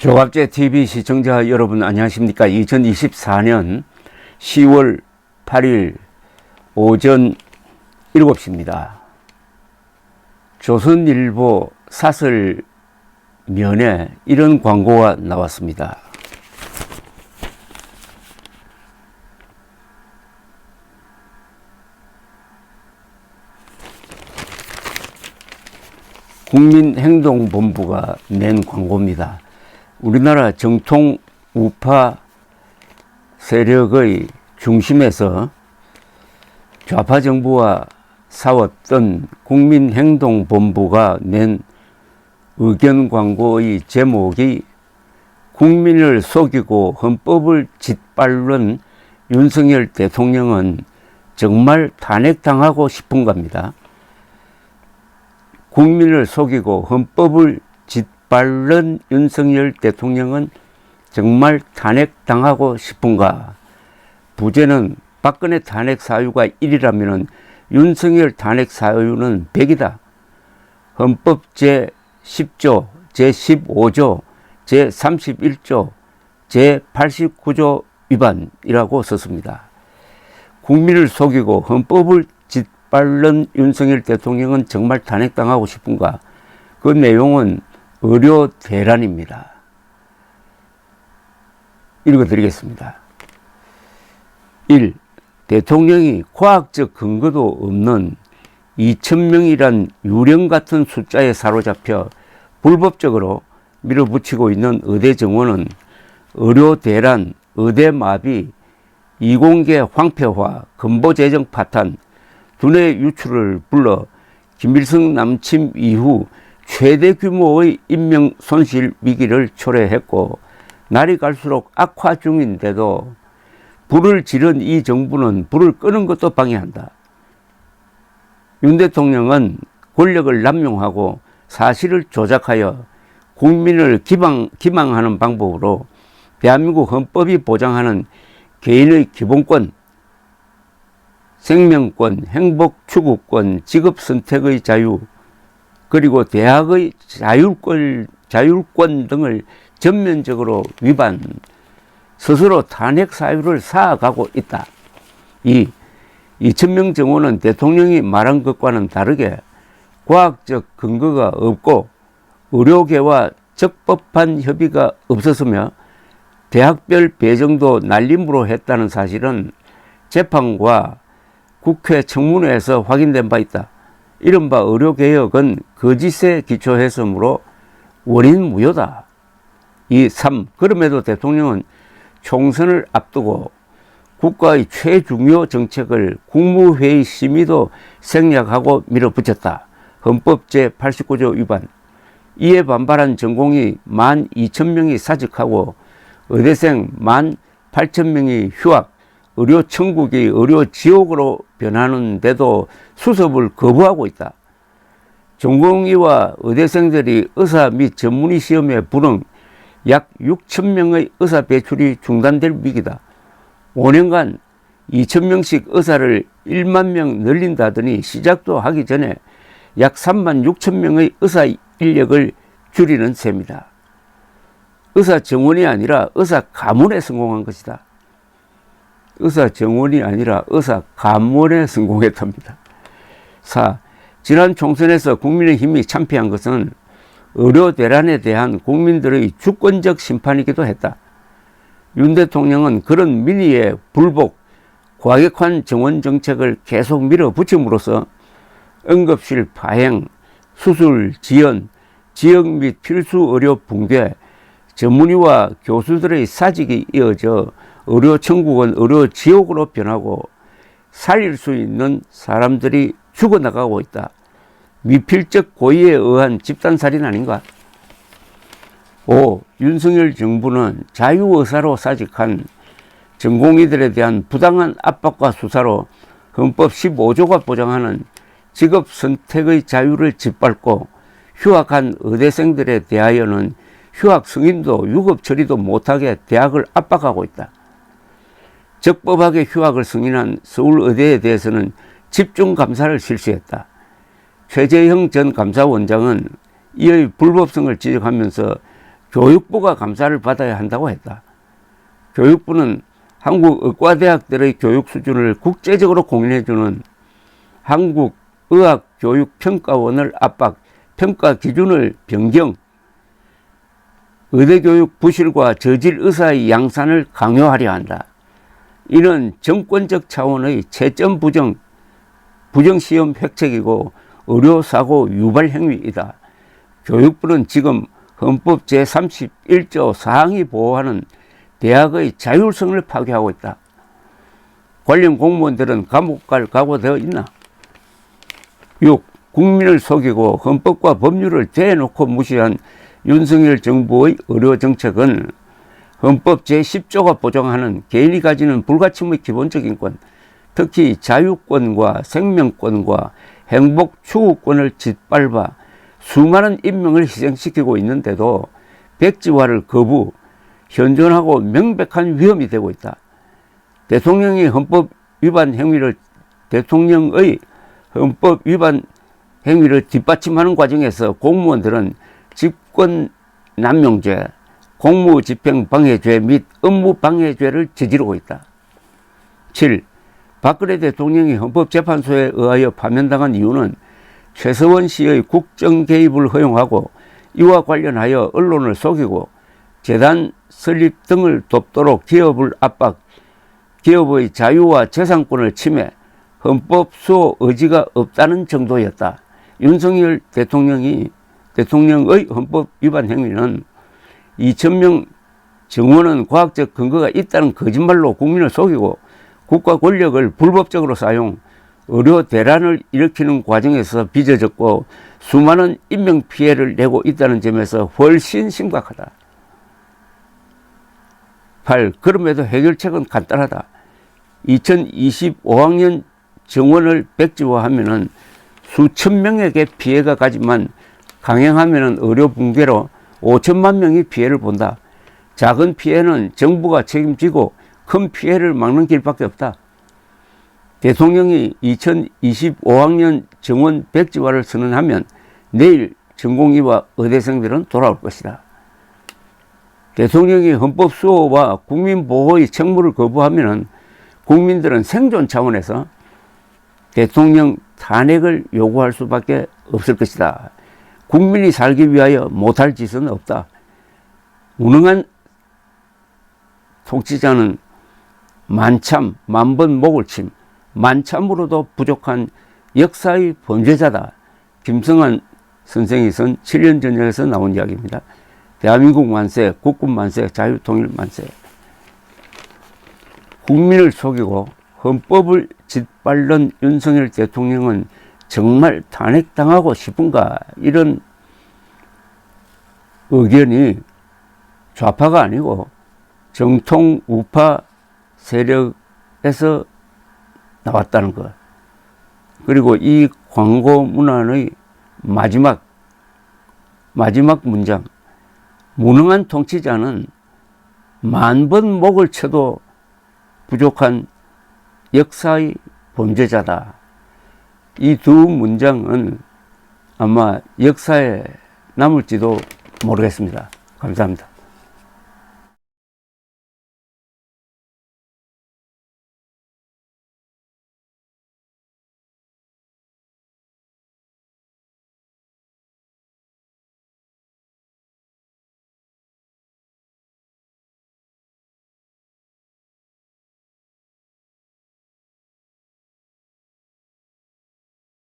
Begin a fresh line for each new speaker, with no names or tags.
조갑제 TV 시청자 여러분 안녕하십니까. 2024년 10월 8일 오전 7시입니다. 조선일보 사설면에 이런 광고가 나왔습니다. 국민행동본부가 낸 광고입니다. 우리나라 정통 우파 세력의 중심에서 좌파 정부와 싸웠던 국민행동본부가 낸 의견 광고의 제목이 국민을 속이고 헌법을 짓밟는 윤석열 대통령은 정말 탄핵당하고 싶은가입니다. 국민을 속이고 헌법을 짓밟는 윤석열 대통령은 정말 탄핵당하고 싶은가? 부제는 박근혜 탄핵 사유가 1이라면 윤석열 탄핵 사유는 100이다. 헌법 제10조, 제15조, 제31조, 제89조 위반이라고 썼습니다. 국민을 속이고 헌법을 짓밟는 윤석열 대통령은 정말 탄핵당하고 싶은가? 그 내용은 의료 대란입니다. 읽어드리겠습니다. 1. 대통령이 과학적 근거도 없는 2,000명이란 유령 같은 숫자에 사로잡혀 불법적으로 밀어붙이고 있는 의대 정원은 의료 대란, 의대 마비, 이공계 황폐화, 건보재정 파탄, 두뇌 유출을 불러 김일성 남침 이후 최대 규모의 인명 손실 위기를 초래했고 날이 갈수록 악화 중인데도 불을 지른 이 정부는 불을 끄는 것도 방해한다. 윤 대통령은 권력을 남용하고 사실을 조작하여 국민을 기망하는 방법으로 대한민국 헌법이 보장하는 개인의 기본권, 생명권, 행복 추구권, 직업 선택의 자유, 그리고 대학의 자율권 등을 전면적으로 위반, 스스로 탄핵 사유를 쌓아가고 있다. 2. 2,000명 정원은 대통령이 말한 것과는 다르게 과학적 근거가 없고 의료계와 적법한 협의가 없었으며 대학별 배정도 날림으로 했다는 사실은 재판과 국회 청문회에서 확인된 바 있다. 이른바 의료개혁은 거짓에 기초했으므로 원인 무효다. 3. 그럼에도 대통령은 총선을 앞두고 국가의 최중요 정책을 국무회의 심의도 생략하고 밀어붙였다. 헌법 제89조 위반. 이에 반발한 전공의 12,000명이 사직하고 의대생 18,000명이 휴학, 의료 천국이 의료 지옥으로 변하는데도 수습을 거부하고 있다. 전공의와 의대생들이 의사 및 전문의 시험에 불응 약 6,000명의 의사 배출이 중단될 위기다. 5년간 2,000명씩 의사를 1만 명 늘린다더니 시작도 하기 전에 약 36,000명의 의사 인력을 줄이는 셈이다. 의사 정원이 아니라 의사 가문에 성공한 것이다. 의사 정원이 아니라 의사 가문에 성공했답니다. 4. 지난 총선에서 국민의힘이 참패한 것은 의료 대란에 대한 국민들의 주권적 심판이기도 했다. 윤 대통령은 그런 민의의 불복, 과격한 정원 정책을 계속 밀어붙임으로써 응급실 파행, 수술 지연, 지역 및 필수 의료 붕괴, 전문의와 교수들의 사직이 이어져 의료 천국은 의료 지옥으로 변하고 살릴 수 있는 사람들이 죽어나가고 있다. 미필적 고의에 의한 집단살인 아닌가? 5. 윤석열 정부는 자유의사로 사직한 전공의들에 대한 부당한 압박과 수사로 헌법 15조가 보장하는 직업 선택의 자유를 짓밟고 휴학한 의대생들에 대하여는 휴학 승인도 유급 처리도 못하게 대학을 압박하고 있다. 적법하게 휴학을 승인한 서울의대에 대해서는 집중감사를 실시했다. 최재형 전 감사원장은 이의 불법성을 지적하면서 교육부가 감사를 받아야 한다고 했다. 교육부는 한국 의과대학들의 교육 수준을 국제적으로 공인해주는 한국의학교육평가원을 압박, 평가 기준을 변경, 의대교육 부실과 저질 의사의 양산을 강요하려 한다. 이는 정권적 차원의 채점 부정시험 획책이고 의료사고 유발 행위이다. 교육부는 지금 헌법 제31조 사항이 보호하는 대학의 자율성을 파괴하고 있다. 관련 공무원들은 감옥 갈 각오되어 있나? 6. 국민을 속이고 헌법과 법률을 대놓고 무시한 윤석열 정부의 의료정책은 헌법 제10조가 보장하는 개인이 가지는 불가침의 기본적 인권, 특히 자유권과 생명권과 행복 추구권을 짓밟아 수많은 인명을 희생시키고 있는데도 백지화를 거부, 현존하고 명백한 위험이 되고 있다. 대통령의 헌법 위반 행위를 뒷받침하는 과정에서 공무원들은 직권남용죄, 공무집행방해죄 및 업무방해죄를 저지르고 있다. 7. 박근혜 대통령이 헌법재판소에 의하여 파면당한 이유는 최서원 씨의 국정 개입을 허용하고 이와 관련하여 언론을 속이고 재단 설립 등을 돕도록 기업을 압박, 기업의 자유와 재산권을 침해, 헌법 수호 의지가 없다는 정도였다. 윤석열 대통령의 헌법 위반 행위는 2,000명 정원은 과학적 근거가 있다는 거짓말로 국민을 속이고 국가 권력을 불법적으로 사용, 의료 대란을 일으키는 과정에서 빚어졌고 수많은 인명 피해를 내고 있다는 점에서 훨씬 심각하다. 8. 그럼에도 해결책은 간단하다. 2025학년 정원을 백지화하면 수천 명에게 피해가 가지만 강행하면 의료 붕괴로 5천만 명이 피해를 본다. 작은 피해는 정부가 책임지고 큰 피해를 막는 길밖에 없다. 대통령이 2025학년 정원 백지화를 선언하면 내일 전공의와 의대생들은 돌아올 것이다. 대통령이 헌법 수호와 국민보호의 책무를 거부하면 국민들은 생존 차원에서 대통령 탄핵을 요구할 수밖에 없을 것이다. 국민이 살기 위하여 못할 짓은 없다. 무능한 통치자는 만참, 만번 목을 침, 만참으로도 부족한 역사의 범죄자다. 김성한 선생이 쓴 7년 전역에서 나온 이야기입니다. 대한민국 만세, 국군 만세, 자유통일 만세. 국민을 속이고 헌법을 짓밟는 윤석열 대통령은 정말 탄핵당하고 싶은가? 이런 의견이 좌파가 아니고 정통 우파 세력에서 나왔다는 것. 그리고 이 광고 문안의 마지막 문장. 무능한 통치자는 만번 목을 쳐도 부족한 역사의 범죄자다. 이 두 문장은 아마 역사에 남을지도 모르겠습니다. 감사합니다.